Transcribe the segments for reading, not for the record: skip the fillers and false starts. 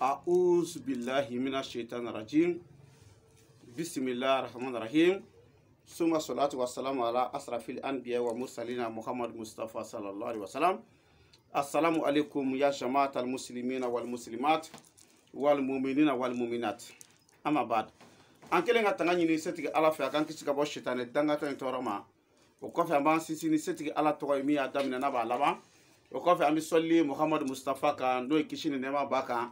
A'udhu billahi minash shaitanir rajim. Bismillahir rahmanir rahim. Summa salatu wassalamu ala asrafil anbiya wa mursalina Muhammad Mustafa sallallahu alaihi wasallam. Assalamu alaikum ya jama'atal muslimina wal muslimat wal mu'minina wal mu'minat. Amma ba'd. An kelen ka tanga ɲini setigi ala fɛ a kan kisi ka bɔ shaitanɛ dangatɔ in tɔɔrɔ ma. O kɔfɛ an b'an sinsin ni setigi ala tɔgɔ ye min y'a daminɛ n'a b'a laban. O kɔfɛ an bɛ sɔli Muhammad Mustafa kan n'o ye kisi ni nɛɛma b'a kan.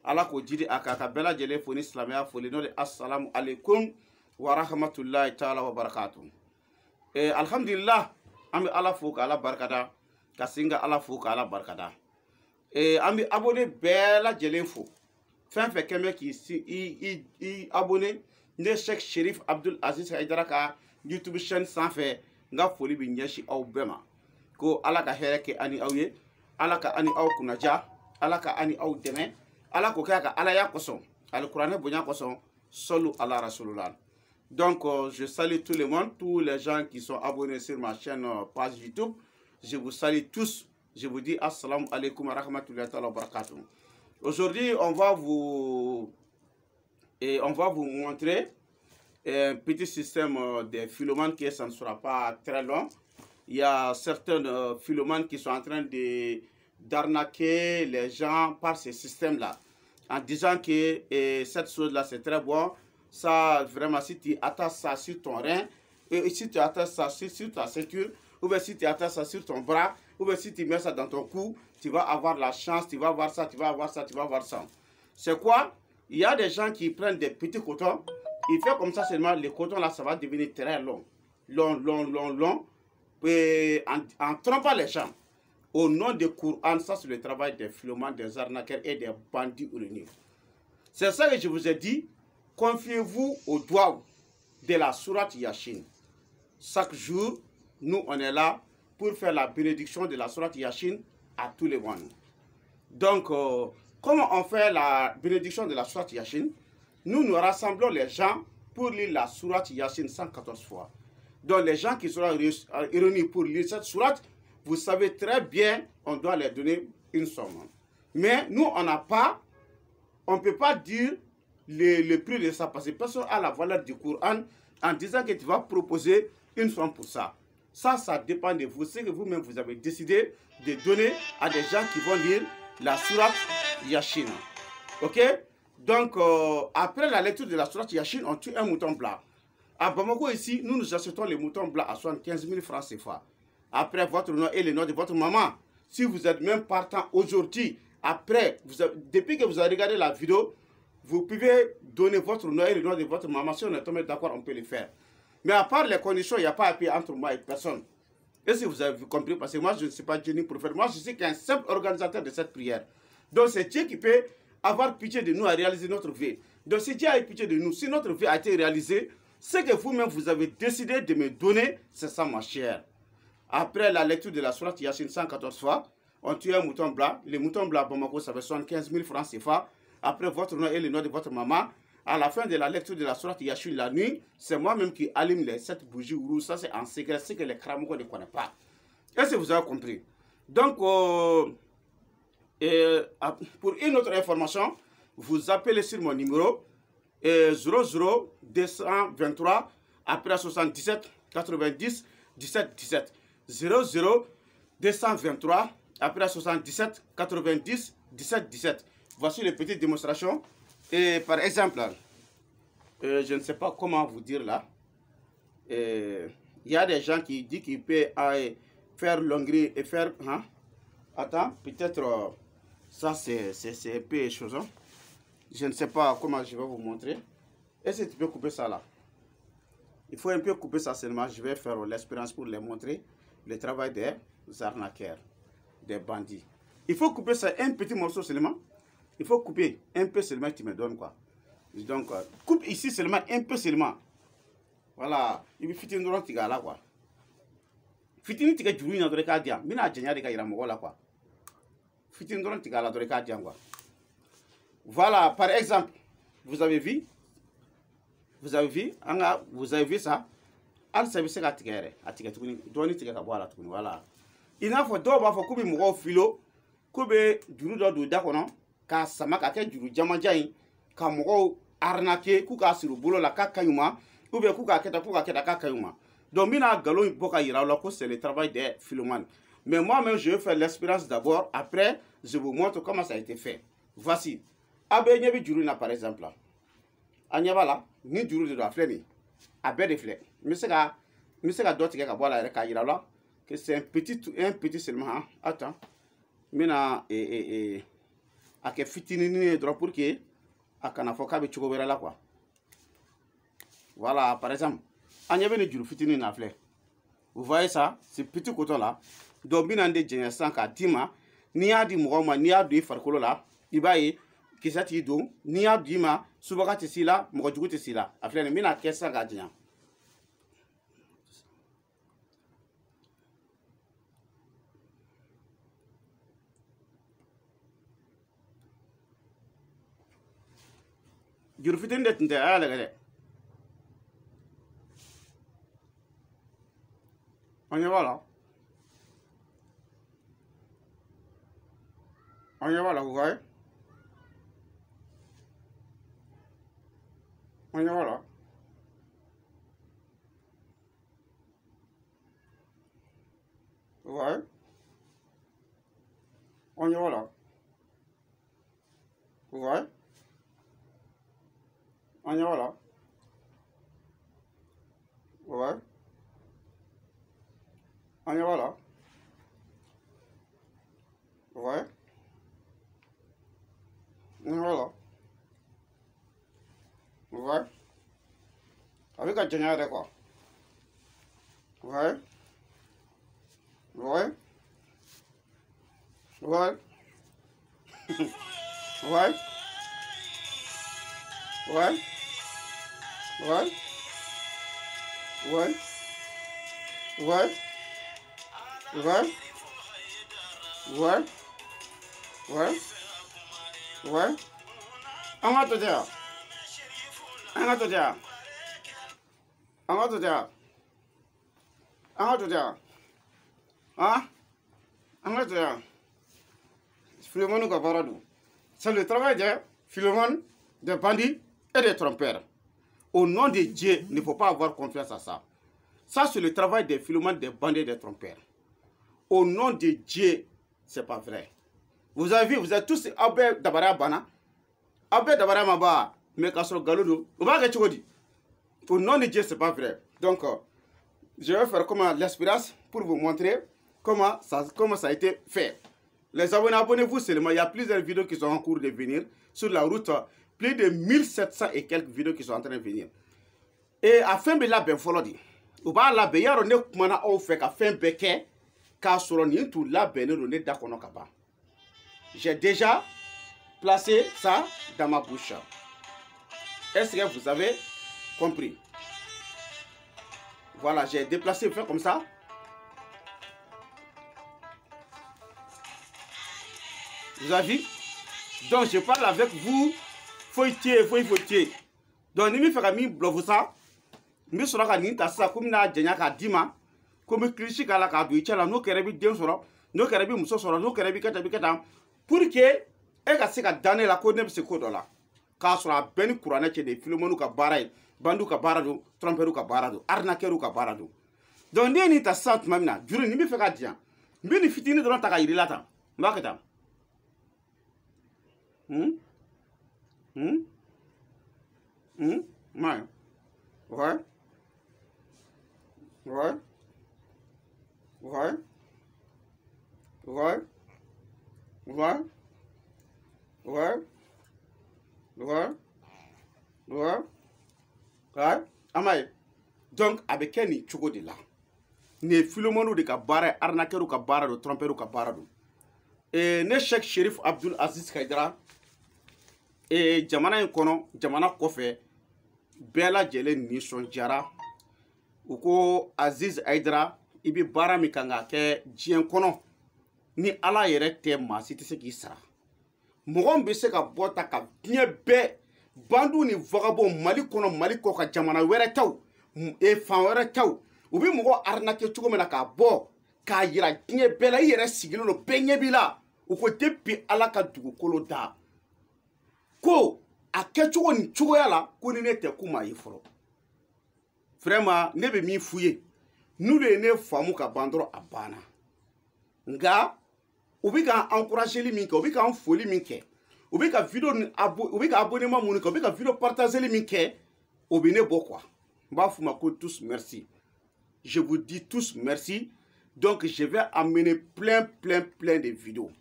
Ala ko jidi a kan ka bɛɛ lajɛlen fo ni silamɛya foli n'o de assalamu alaikum wa rahmatullahi ta'ala wa barakatuh. Alhamdulillah an bɛ ala fo ka ala barikada ka sin ka ala fo ka ala barikada. An bɛ abonné bɛɛ lajɛlen fo fɛn fɛn kɛn bɛ k'i abonné ne Sheikh Sherif Abdul Aziz Haidara ka YouTube chaîne sanfɛ n ka foli bɛ ɲɛsin aw bɛɛ ma ko ala ka hɛrɛ kɛ ani aw ye, ala ka ani aw kunnaja, ala ka ani aw dɛmɛ, ala ko kɛ ka ala ya kosɔn alikuranɛ bonya kosɔn solu ala rasulullah. Donc je salue tout le monde, tous les gens qui sont abonnés sur ma chaîne page YouTube. Je vous salue tous. Je vous dis assalamu alaikum wa rahmatullahi wa barakatuh. Aujourd'hui, on va vous montrer un petit système de philomanes qui ça ne sera pas très long. Il y a certains philomanes qui sont en train d'arnaquer les gens par ce système-là, en disant que cette chose-là c'est très bon. Ça, vraiment, si tu attaches ça sur ton rein, et si tu attaches ça sur ta ceinture, ou bien si tu attaches ça sur ton bras, ou bien si tu mets ça dans ton cou, tu vas avoir la chance, tu vas voir ça, tu vas voir ça, tu vas voir ça. C'est quoi? Il y a des gens qui prennent des petits cotons, ils font comme ça seulement, les cotons là, ça va devenir très long. Long. Et en trompant les gens. Au nom du Coran, ça c'est le travail des philomanes, des arnaqueurs et des bandits urinés. C'est ça que je vous ai dit. Confiez-vous au doigt de la sourate Yasin. Chaque jour, nous on est là pour faire la bénédiction de la sourate Yasin à tous les mois. Donc, comment on fait la bénédiction de la sourate Yasin? Nous rassemblons les gens pour lire la sourate Yasin 114 fois. Donc, les gens qui seront réunis pour lire cette sourate, vous savez très bien, on doit leur donner une somme. Mais nous, on n'a pas, on ne peut pas dire le prix de ça, parce que personne n'a la valeur du Coran en disant que tu vas proposer une somme pour ça. Ça dépend de vous. C'est que vous-même, vous avez décidé de donner à des gens qui vont lire la sourate Yasin. Ok? Donc, après la lecture de la sourate Yasin, on tue un mouton blanc. À Bamako, ici, nous achetons les moutons blancs à 75 000 francs CFA. Après votre nom et le nom de votre maman. Si vous êtes même partant aujourd'hui, après, depuis que vous avez regardé la vidéo, vous pouvez donner votre nom et le nom de votre maman. Si on est tombé d'accord, on peut le faire. Mais à part les conditions, il n'y a pas à payer entre moi et personne. Est-ce que vous avez compris? Parce que moi, je ne suis pas Dieu prophète. Moi, je suis qu'un simple organisateur de cette prière. Donc, c'est Dieu qui peut avoir pitié de nous à réaliser notre vie. Donc, si Dieu a eu pitié de nous, si notre vie a été réalisée, c'est que vous-même, vous avez décidé de me donner, c'est ça, ma chère. Après la lecture de la sourate Yasin 114 fois, on tue un mouton blanc. Le mouton blanc, Bamako, ça fait 75 000 francs CFA. Après votre nom et le nom de votre maman, à la fin de la lecture de la sourate Yasin la nuit, c'est moi-même qui allume les 7 bougies rouges. Ça, c'est en secret, c'est que les Kramoko ne connaissent pas. Est-ce que vous avez compris? Donc, pour une autre information, vous appelez sur mon numéro 00 223 après 77 90 17 17. 00 223 après 77 90 17 17. Voici les petites démonstrations. Et par exemple, je ne sais pas comment vous dire là. Il y a des gens qui disent qu'ils peuvent faire l'onglet et faire. Hein? Attends, peut-être ça c'est un peu chose. Hein? Je ne sais pas comment je vais vous montrer. Est-ce que tu peux couper ça là? Il faut un peu couper ça seulement. Je vais faire l'expérience pour les montrer le travail des arnaqueurs, des bandits. Il faut couper ça un petit morceau seulement. Il faut couper un peu seulement, tu me donnes quoi. Donc, coupe ici seulement, un peu seulement. Voilà. Il faut fitir un tiga là quoi. Fitir un tiga du ruine dans le cas d'Iam. Mina génial de Kaira Mogola quoi. Fitir un tiga là dans le cas d'Iam quoi. Voilà, par exemple, vous avez vu? Vous avez vu ça? Al service à tiga, à tiga tukuni, doni tiga kaboala tukuni, voilà. Il n'a faut d'abord faut couper mon filo, couper du rouleau de dakono. k'a sama k'a kɛ juru jamajan ye ka mɔgɔw arnaquer k'u k'a siri u bolo la k'a ka ɲi u ma ou bien k'u k'a kɛ tan k'u k'a kɛ tan k'a ka ɲi u ma. Donc n bɛna nkalon in bɔ ka yira aw la ko c'est le travail des Philomane. Mais moi-même je vais faire l'expérience d'abord, après je vous montre comment ça a été fait. Voici. A bɛ ɲɛ bɛ juru in na par exemple la. A ɲɛ b'a la ni juru de don a filɛ nin ye a bɛɛ de filɛ n bɛ se ka dɔ tigɛ ka bɔ a la yɛrɛ k'a yira aw la que c'est un petit seulement hein. Attends n bɛna a kɛ fitininin ye dɔrɔn pour que a kana fɔ k'a bɛ cogo wɛrɛ la quoi. Voilà par exemple a ɲɛ bɛ nin juru fitinin na filɛ. Vous voyez ça ce petit coton là donc n bɛna n de jɛngɛ sisan k'a d'i ma n'i y'a di mɔgɔw ma n'i y'a don i farikolo la i b'a ye kisɛ t'i don n'i y'a d'i ma subaga tɛ s'i la mɔgɔ jugu tɛ s'i la a filɛ nin n bɛna kɛ sisan k'a janya. Juru fitinin de tun tɛ a y'a lajɛ dɛ. On y va là. On y va là, vous voyez? On y va là. Vous voyez? On y va là. Vous voyez? On y va là. Vous voyez? On y va là. Vous voyez? On y va là. Vous voyez? Avec un général de quoi? Vous voyez? Vous voyez? Vous voyez? Vous voyez? Vous voyez? Vous voyez? Vous voyez? Vous voyez? Vous voyez? Vous voyez? Vous voyez? Vous voyez? On va te dire. On va te dire. On va te dire. On va te dire. Hein? On va te dire. Philomane ou Gabaradou. C'est le travail de Philomane, des bandits et des trompeurs. Au nom de Dieu, il ne faut pas avoir confiance à ça. Ça, c'est le travail des Philomane, des bandits et des trompeurs. Au nom de Dieu, c'est pas vrai. Vous avez vu, vous êtes tous Abel Dabara Bana. Abel Dabara Maba, mais Kassoro Galoudou. Vous voyez ce que je dis? Au nom de Dieu, c'est pas vrai. Donc, je vais faire comme l'expérience pour vous montrer comment ça a été fait. Les abonnés, abonnez-vous seulement. Il y a plusieurs vidéos qui sont en cours de venir sur la route. Plus de 1700 et quelques vidéos qui sont en train de venir. Et à fin de la ben folodi. Ou pas la ben yaro ne kumana au fait qu'à fin beke ka soro ni tout la ben ne dakono kaba. J'ai déjà placé ça dans ma bouche. Est-ce que vous avez compris? Voilà, j'ai déplacé, fait comme ça. Vous avez vu? Donc je parle avec vous. Faut tirer. Donc ni mi fait mi bloque ça. Mi sera ka ni ta sa comme na jenya ka dima. Comme cliché ka la ka do itala no kerebi den soro, no kerebi muso soro, no kerebi kata pour que e ka se ka dane la ko ne be se ko do la. Ka sura ben Qur'an ke de Philomane ka baray, bandu ka barado, tromperu ka barado, arnaqueru ka barado. Donc ni ta sa mamina, juru ni mi fait ka dia. Mi ni fitini do ta ka yiri lata. Mbakata. Ouais. Ouais. Ouais. Ouais. Ouais. Ouais. Ouais. Ouais. Ouais. Ouais. Amaye. Donc, avec Kenny Chugo de là. Ne Philomane de Kabara, arnaqueur ou Kabara, de trompeur ou Kabara. Et ne Cheikh Chérif Abdul Aziz Kaidra. Et jamana kono, jamana kofe, bela jele nison jara. Uko Aziz Aidra, ibi bara mikanga ke jien kono. Ni ala yere te ma si te se ki sara. Mogon be se ka bota ka bien be. Bandu ni vagabo mali kono mali ko ka jamana were taw. E fan were taw. Ubi mogo arnaque chugo mena ka bo. Ka yira bien be la yere sigilo no benye bila. Uko depi ala ka dugu kolo da. ko a kɛcogo ni cogoya la ko ni ne tɛ kuma ye fɔlɔ vraiment ne bɛ min f'u ye n'olu ye ne faamu ka ban dɔrɔn a banna nka u bɛ ka encourageli min kɛ u bɛ ka foli min kɛ u bɛ ka video ni u bɛ ka abonnement minnu kɛ u bɛ ka video partageli min kɛ o bɛ ne bɔ quoi n b'a f'u ma ko tous merci je vous dis tous merci donc je vais amener plein de vidéos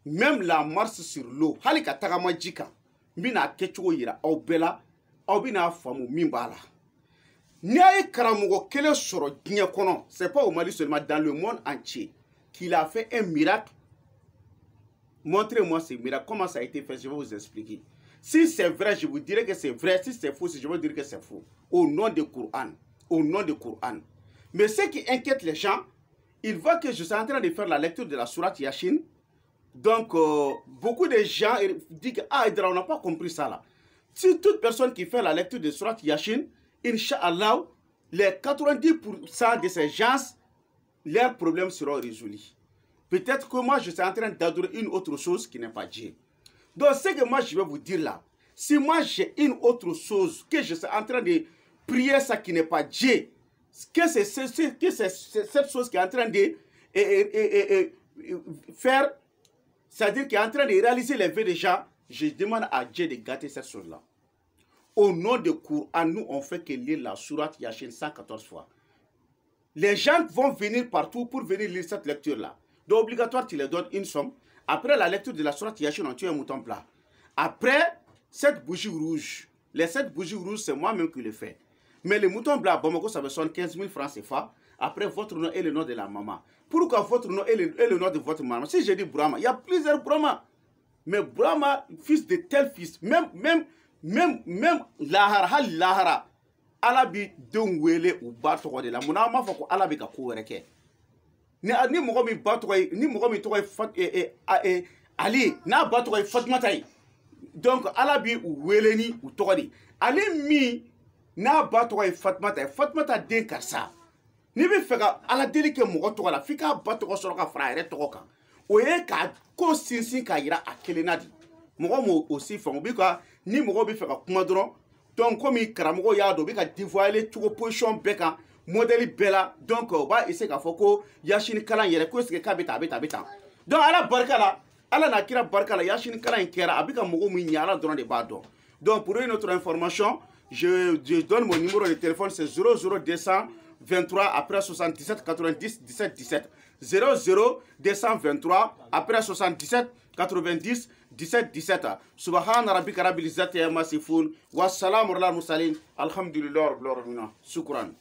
même la marche sur l'eau hali ka tagama ji kan n bɛna kɛcogo yira aw bɛɛ la aw bɛna faamu min b'a la n'i a ye karamɔgɔ kelen sɔrɔ diɲɛ kɔnɔ c'est pas au Mali seulement dans le monde entier qu'il a fait un miracle. Montrez-moi ce miracle, comment ça a été fait, je vais vous expliquer. Si c'est vrai, je vous dirai que c'est vrai. Si c'est faux, je vais dire que c'est faux. Au nom du Coran. Au nom du Coran. Mais ce qui inquiète les gens, ils voient que je suis en train de faire la lecture de la sourate Yasin. Donc, beaucoup de gens disent que ah, on n'a pas compris ça là. Si toute personne qui fait la lecture de la sourate Yasin, Inch'Allah, les 90% de ces gens, leurs problèmes seront résolus. Peut-être que moi, je suis en train d'adorer une autre chose qui n'est pas Dieu. Donc, ce que moi, je vais vous dire là, si moi, j'ai une autre chose, que je suis en train de prier ça qui n'est pas Dieu, que c'est cette chose qui est en train de faire, c'est-à-dire qui est en train de réaliser les vœux des gens, je demande à Dieu de gâter cette chose-là. Au nom de Coran, nous, on fait que lire la sourate Yasin 114 fois. Les gens vont venir partout pour venir lire cette lecture-là. Donc, obligatoire, tu les donnes une somme. Après la lecture de la sourate Yasin, on tue un mouton plat. Après, cette bougie rouge, les 7 bougies rouges, c'est moi-même qui le fais. Mais le mouton blanc, Bamako, ça veut 75 000 francs CFA. Après, votre nom et le nom de la maman. Pourquoi votre nom et le nom de votre maman? Si je dis Brahma, il y a plusieurs Brahma. Mais Brahma, fils de tel fils, même lahara, ala bi denw wele u ba tɔgɔ de la mun na an b'a fɔ ko ala bɛ ka ko wɛrɛ kɛ ni mɔgɔ min ba tɔgɔ ye ni mɔgɔ min tɔgɔ ye Ali n'a ba tɔgɔ ye Fatumata ye donc ala bi u wele ni u tɔgɔ de ale min n'a ba tɔgɔ ye Fatumata den karisa n'i bɛ fɛ ka ala deli kɛ mɔgɔ tɔgɔ la f'i k'a ba tɔgɔ sɔrɔ ka fara a yɛrɛ tɔgɔ kan o ye ka ko sinsin k'a yira a kelenna de mɔgɔ m'o aussi faamu bi ka ni mɔgɔ bɛ fɛ ka kuma dɔrɔn donc comme karamɔgɔ y'a dɔn u bɛ ka dévoiler cogo position bɛɛ kan modèle bɛɛ la donc u b'a essayer k'a fɔ ko Yasin kalan yɛrɛ ko est-ce que k'a bɛ tan a bɛ tan a bɛ tan donc ala barika la ala n'a kira barika la Yasin kalan in kɛra a bɛ ka mɔgɔw min ɲɛ ala dɔrɔn de b'a dɔn donc pour une autre information je donne mon numéro de téléphone c'est 00223 après 77 90 17 17 00223 après 77 90 17 17 subhana rabbika rabbil izzati amma yasifun wassalamu ala mursalin alhamdulillahi rabbil alamin shukran.